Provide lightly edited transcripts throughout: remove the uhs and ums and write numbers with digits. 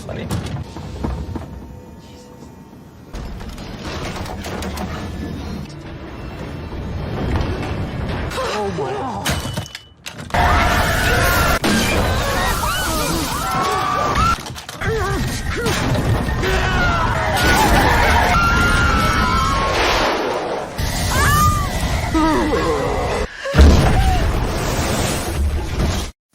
funny. Oh wow.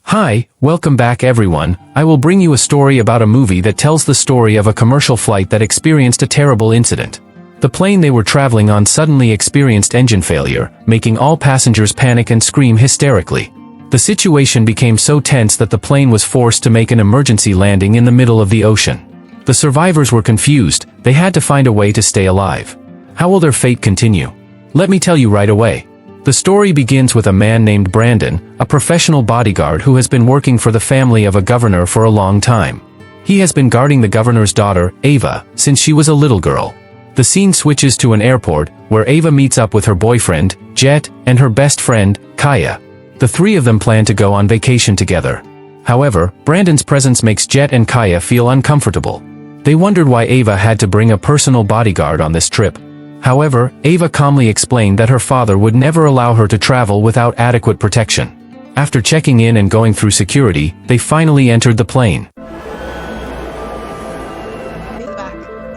Hi, welcome back everyone. I will bring you a story about a movie that tells the story of a commercial flight that experienced a terrible incident. The plane they were traveling on suddenly experienced engine failure, making all passengers panic and scream hysterically. The situation became so tense that the plane was forced to make an emergency landing in the middle of the ocean. The survivors were confused. They had to find a way to stay alive. How will their fate continue? Let me tell you right away. The story begins with a man named Brandon, a professional bodyguard who has been working for the family of a governor for a long time. He has been guarding the governor's daughter, Ava, since she was a little girl. The scene switches to an airport, where Ava meets up with her boyfriend, Jet, and her best friend, Kaya. The three of them plan to go on vacation together. However, Brandon's presence makes Jet and Kaya feel uncomfortable. They wondered why Ava had to bring a personal bodyguard on this trip. However, Ava calmly explained that her father would never allow her to travel without adequate protection. After checking in and going through security, they finally entered the plane. Back.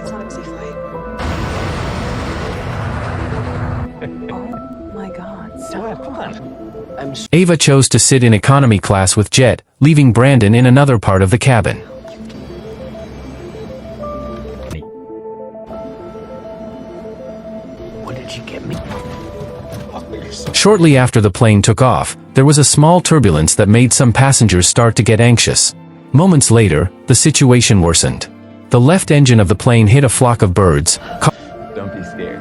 It's not a safe flight. Oh my god. So have fun. Ava chose to sit in economy class with Jet, leaving Brandon in another part of the cabin. What did you get me? Shortly after the plane took off, there was a small turbulence that made some passengers start to get anxious. Moments later, the situation worsened. The left engine of the plane hit a flock of birds, Don't be scared.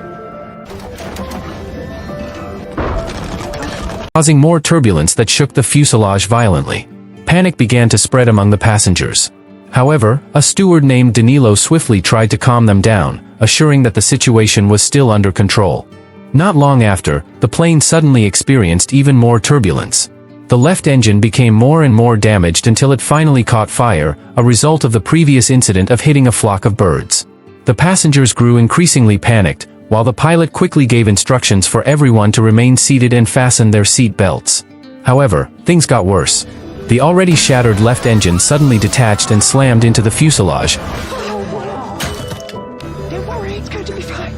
causing more turbulence that shook the fuselage violently. Panic began to spread among the passengers. However, a steward named Danilo swiftly tried to calm them down, assuring that the situation was still under control. Not long after, the plane suddenly experienced even more turbulence. The left engine became more and more damaged until it finally caught fire, a result of the previous incident of hitting a flock of birds. The passengers grew increasingly panicked, while the pilot quickly gave instructions for everyone to remain seated and fasten their seat belts. However, things got worse. The already shattered left engine suddenly detached and slammed into the fuselage, Don't worry, it's going to be fine.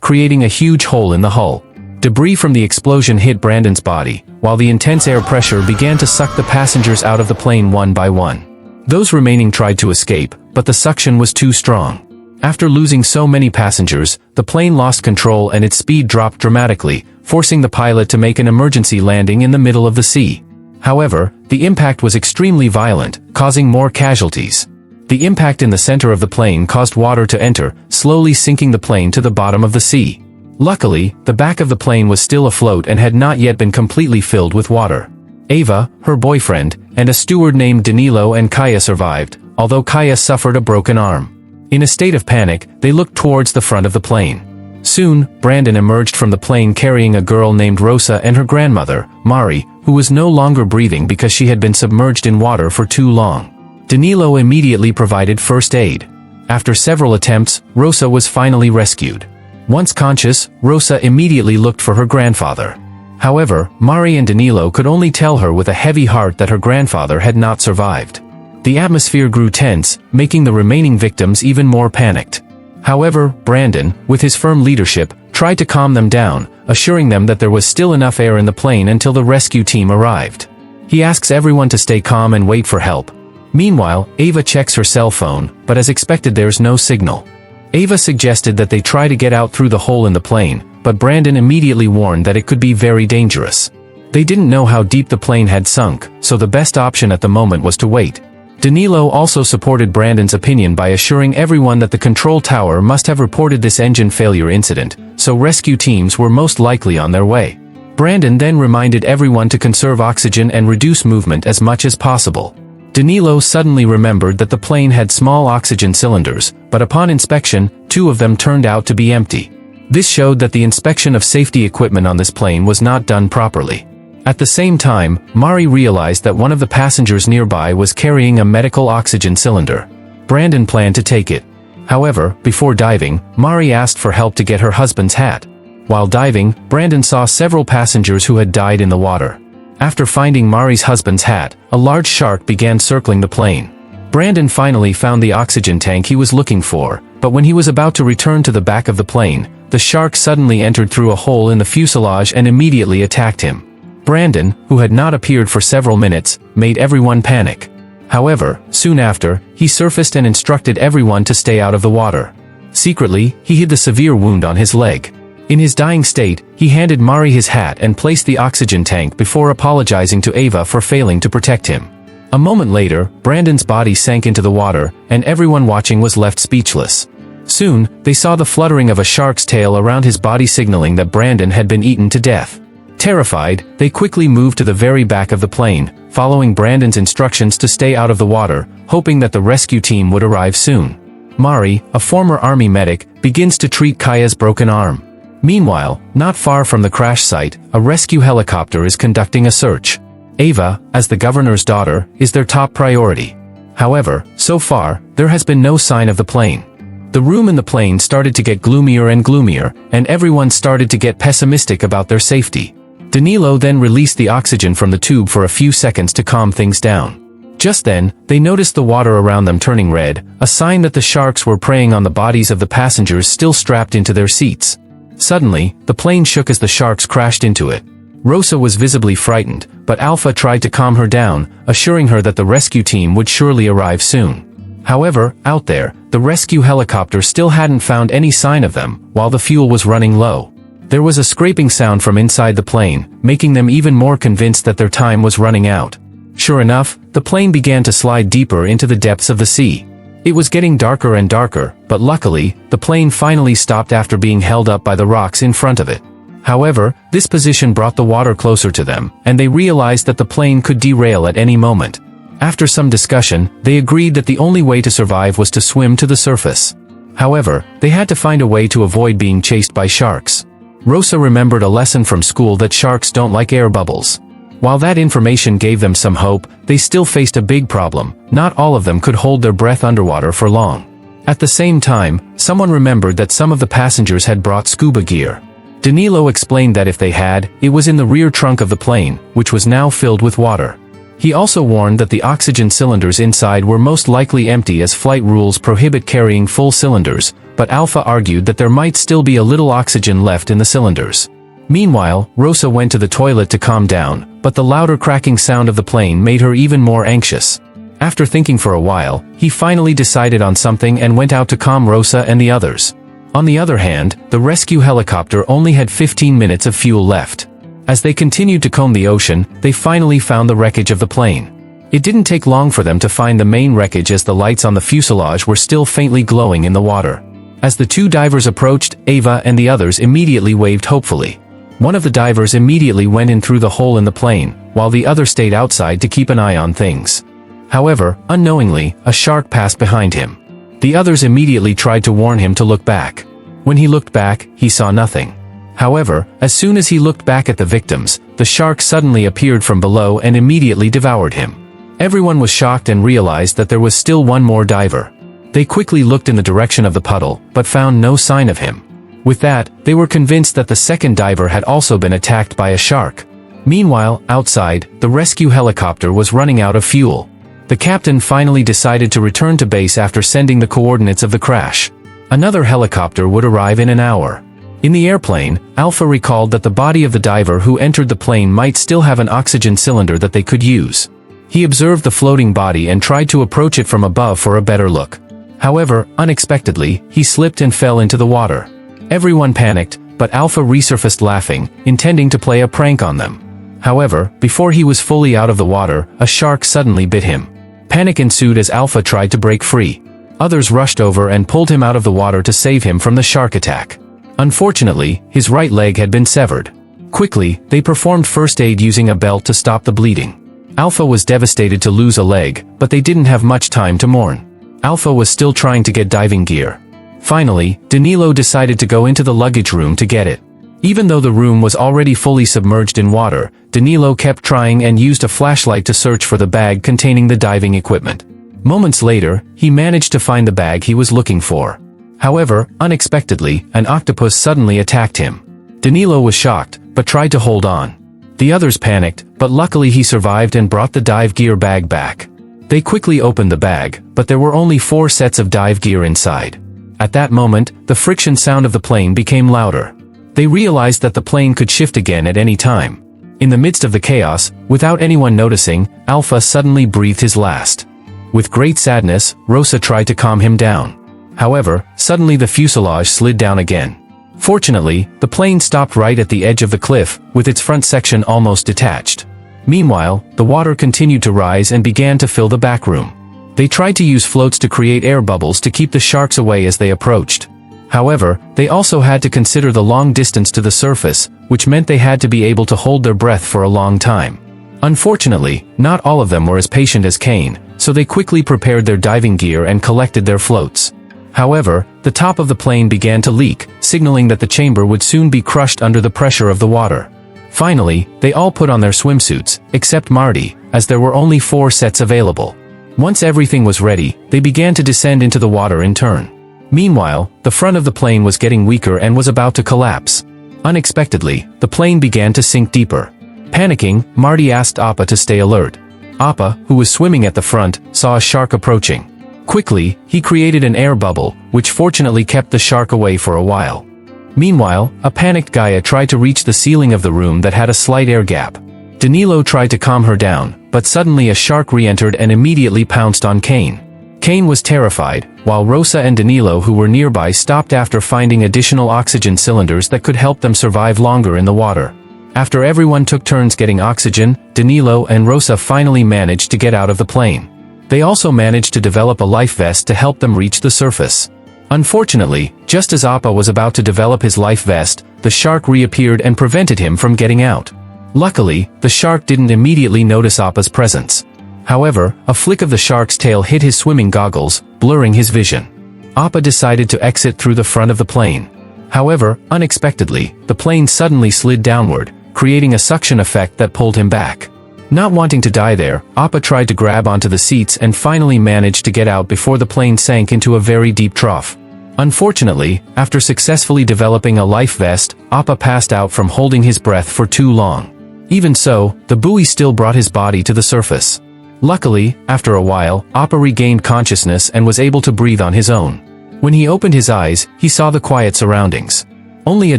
creating a huge hole in the hull. Debris from the explosion hit Brandon's body, while the intense air pressure began to suck the passengers out of the plane one by one. Those remaining tried to escape, but the suction was too strong. After losing so many passengers, the plane lost control and its speed dropped dramatically, forcing the pilot to make an emergency landing in the middle of the sea. However, the impact was extremely violent, causing more casualties. The impact in the center of the plane caused water to enter, slowly sinking the plane to the bottom of the sea. Luckily, the back of the plane was still afloat and had not yet been completely filled with water. Ava, her boyfriend, and a steward named Danilo and Kaya survived, although Kaya suffered a broken arm. In a state of panic, they looked towards the front of the plane. Soon, Brandon emerged from the plane carrying a girl named Rosa and her grandmother, Mari, who was no longer breathing because she had been submerged in water for too long. Danilo immediately provided first aid. After several attempts, Rosa was finally rescued. Once conscious, Rosa immediately looked for her grandfather. However, Mari and Danilo could only tell her with a heavy heart that her grandfather had not survived. The atmosphere grew tense, making the remaining victims even more panicked. However, Brandon, with his firm leadership, tried to calm them down, assuring them that there was still enough air in the plane until the rescue team arrived. He asks everyone to stay calm and wait for help. Meanwhile, Ava checks her cell phone, but as expected there's no signal. Ava suggested that they try to get out through the hole in the plane, but Brandon immediately warned that it could be very dangerous. They didn't know how deep the plane had sunk, so the best option at the moment was to wait. Danilo also supported Brandon's opinion by assuring everyone that the control tower must have reported this engine failure incident, so rescue teams were most likely on their way. Brandon then reminded everyone to conserve oxygen and reduce movement as much as possible. Danilo suddenly remembered that the plane had small oxygen cylinders, but upon inspection, 2 of them turned out to be empty. This showed that the inspection of safety equipment on this plane was not done properly. At the same time, Mari realized that one of the passengers nearby was carrying a medical oxygen cylinder. Brandon planned to take it. However, before diving, Mari asked for help to get her husband's hat. While diving, Brandon saw several passengers who had died in the water. After finding Mari's husband's hat, a large shark began circling the plane. Brandon finally found the oxygen tank he was looking for, but when he was about to return to the back of the plane, the shark suddenly entered through a hole in the fuselage and immediately attacked him. Brandon, who had not appeared for several minutes, made everyone panic. However, soon after, he surfaced and instructed everyone to stay out of the water. Secretly, he hid the severe wound on his leg. In his dying state, he handed Mari his hat and placed the oxygen tank before apologizing to Ava for failing to protect him. A moment later, Brandon's body sank into the water, and everyone watching was left speechless. Soon, they saw the fluttering of a shark's tail around his body, signaling that Brandon had been eaten to death. Terrified, they quickly moved to the very back of the plane, following Brandon's instructions to stay out of the water, hoping that the rescue team would arrive soon. Mari, a former army medic, begins to treat Kaya's broken arm. Meanwhile, not far from the crash site, a rescue helicopter is conducting a search. Ava, as the governor's daughter, is their top priority. However, so far, there has been no sign of the plane. The room in the plane started to get gloomier and gloomier, and everyone started to get pessimistic about their safety. Danilo then released the oxygen from the tube for a few seconds to calm things down. Just then, they noticed the water around them turning red, a sign that the sharks were preying on the bodies of the passengers still strapped into their seats. Suddenly, the plane shook as the sharks crashed into it. Rosa was visibly frightened, but Alpha tried to calm her down, assuring her that the rescue team would surely arrive soon. However, out there, the rescue helicopter still hadn't found any sign of them, while the fuel was running low. There was a scraping sound from inside the plane, making them even more convinced that their time was running out. Sure enough, the plane began to slide deeper into the depths of the sea. It was getting darker and darker, but luckily, the plane finally stopped after being held up by the rocks in front of it. However, this position brought the water closer to them, and they realized that the plane could derail at any moment. After some discussion, they agreed that the only way to survive was to swim to the surface. However, they had to find a way to avoid being chased by sharks. Rosa remembered a lesson from school that sharks don't like air bubbles. While that information gave them some hope, they still faced a big problem. Not all of them could hold their breath underwater for long. At the same time, someone remembered that some of the passengers had brought scuba gear. Danilo explained that if they had, it was in the rear trunk of the plane, which was now filled with water. He also warned that the oxygen cylinders inside were most likely empty as flight rules prohibit carrying full cylinders, but Alpha argued that there might still be a little oxygen left in the cylinders. Meanwhile, Rosa went to the toilet to calm down, but the louder cracking sound of the plane made her even more anxious. After thinking for a while, he finally decided on something and went out to calm Rosa and the others. On the other hand, the rescue helicopter only had 15 minutes of fuel left. As they continued to comb the ocean, they finally found the wreckage of the plane. It didn't take long for them to find the main wreckage as the lights on the fuselage were still faintly glowing in the water. As the 2 divers approached, Ava and the others immediately waved hopefully. One of the divers immediately went in through the hole in the plane, while the other stayed outside to keep an eye on things. However, unknowingly, a shark passed behind him. The others immediately tried to warn him to look back. When he looked back, he saw nothing. However, as soon as he looked back at the victims, the shark suddenly appeared from below and immediately devoured him. Everyone was shocked and realized that there was still one more diver. They quickly looked in the direction of the puddle, but found no sign of him. With that, they were convinced that the second diver had also been attacked by a shark. Meanwhile, outside, the rescue helicopter was running out of fuel. The captain finally decided to return to base after sending the coordinates of the crash. Another helicopter would arrive in an hour. In the airplane, Alpha recalled that the body of the diver who entered the plane might still have an oxygen cylinder that they could use. He observed the floating body and tried to approach it from above for a better look. However, unexpectedly, he slipped and fell into the water. Everyone panicked, but Alpha resurfaced laughing, intending to play a prank on them. However, before he was fully out of the water, a shark suddenly bit him. Panic ensued as Alpha tried to break free. Others rushed over and pulled him out of the water to save him from the shark attack. Unfortunately, his right leg had been severed. Quickly, they performed first aid using a belt to stop the bleeding. Alpha was devastated to lose a leg, but they didn't have much time to mourn. Alpha was still trying to get diving gear. Finally, Danilo decided to go into the luggage room to get it. Even though the room was already fully submerged in water, Danilo kept trying and used a flashlight to search for the bag containing the diving equipment. Moments later, he managed to find the bag he was looking for. However, unexpectedly, an octopus suddenly attacked him. Danilo was shocked, but tried to hold on. The others panicked, but luckily he survived and brought the dive gear bag back. They quickly opened the bag, but there were only 4 sets of dive gear inside. At that moment, the friction sound of the plane became louder. They realized that the plane could shift again at any time. In the midst of the chaos, without anyone noticing, Alpha suddenly breathed his last. With great sadness, Rosa tried to calm him down. However, suddenly the fuselage slid down again. Fortunately, the plane stopped right at the edge of the cliff, with its front section almost detached. Meanwhile, the water continued to rise and began to fill the back room. They tried to use floats to create air bubbles to keep the sharks away as they approached. However, they also had to consider the long distance to the surface, which meant they had to be able to hold their breath for a long time. Unfortunately, not all of them were as patient as Kane, so they quickly prepared their diving gear and collected their floats. However, the top of the plane began to leak, signaling that the chamber would soon be crushed under the pressure of the water. Finally, they all put on their swimsuits, except Marty, as there were only 4 sets available. Once everything was ready, they began to descend into the water in turn. Meanwhile, the front of the plane was getting weaker and was about to collapse. Unexpectedly, the plane began to sink deeper. Panicking, Marty asked Appa to stay alert. Appa, who was swimming at the front, saw a shark approaching. Quickly, he created an air bubble, which fortunately kept the shark away for a while. Meanwhile, a panicked Gaia tried to reach the ceiling of the room that had a slight air gap. Danilo tried to calm her down, but suddenly a shark re-entered and immediately pounced on Kane. Kane was terrified, while Rosa and Danilo, who were nearby, stopped after finding additional oxygen cylinders that could help them survive longer in the water. After everyone took turns getting oxygen, Danilo and Rosa finally managed to get out of the plane. They also managed to develop a life vest to help them reach the surface. Unfortunately, just as Appa was about to develop his life vest, the shark reappeared and prevented him from getting out. Luckily, the shark didn't immediately notice Appa's presence. However, a flick of the shark's tail hit his swimming goggles, blurring his vision. Appa decided to exit through the front of the plane. However, unexpectedly, the plane suddenly slid downward, creating a suction effect that pulled him back. Not wanting to die there, Appa tried to grab onto the seats and finally managed to get out before the plane sank into a very deep trough. Unfortunately, after successfully developing a life vest, Appa passed out from holding his breath for too long. Even so, the buoy still brought his body to the surface. Luckily, after a while, Appa regained consciousness and was able to breathe on his own. When he opened his eyes, he saw the quiet surroundings. Only a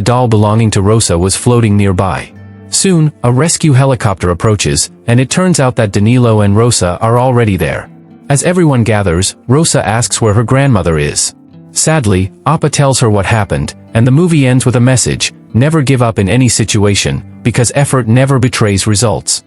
doll belonging to Rosa was floating nearby. Soon, a rescue helicopter approaches, and it turns out that Danilo and Rosa are already there. As everyone gathers, Rosa asks where her grandmother is. Sadly, Appa tells her what happened, and the movie ends with a message: never give up in any situation, because effort never betrays results.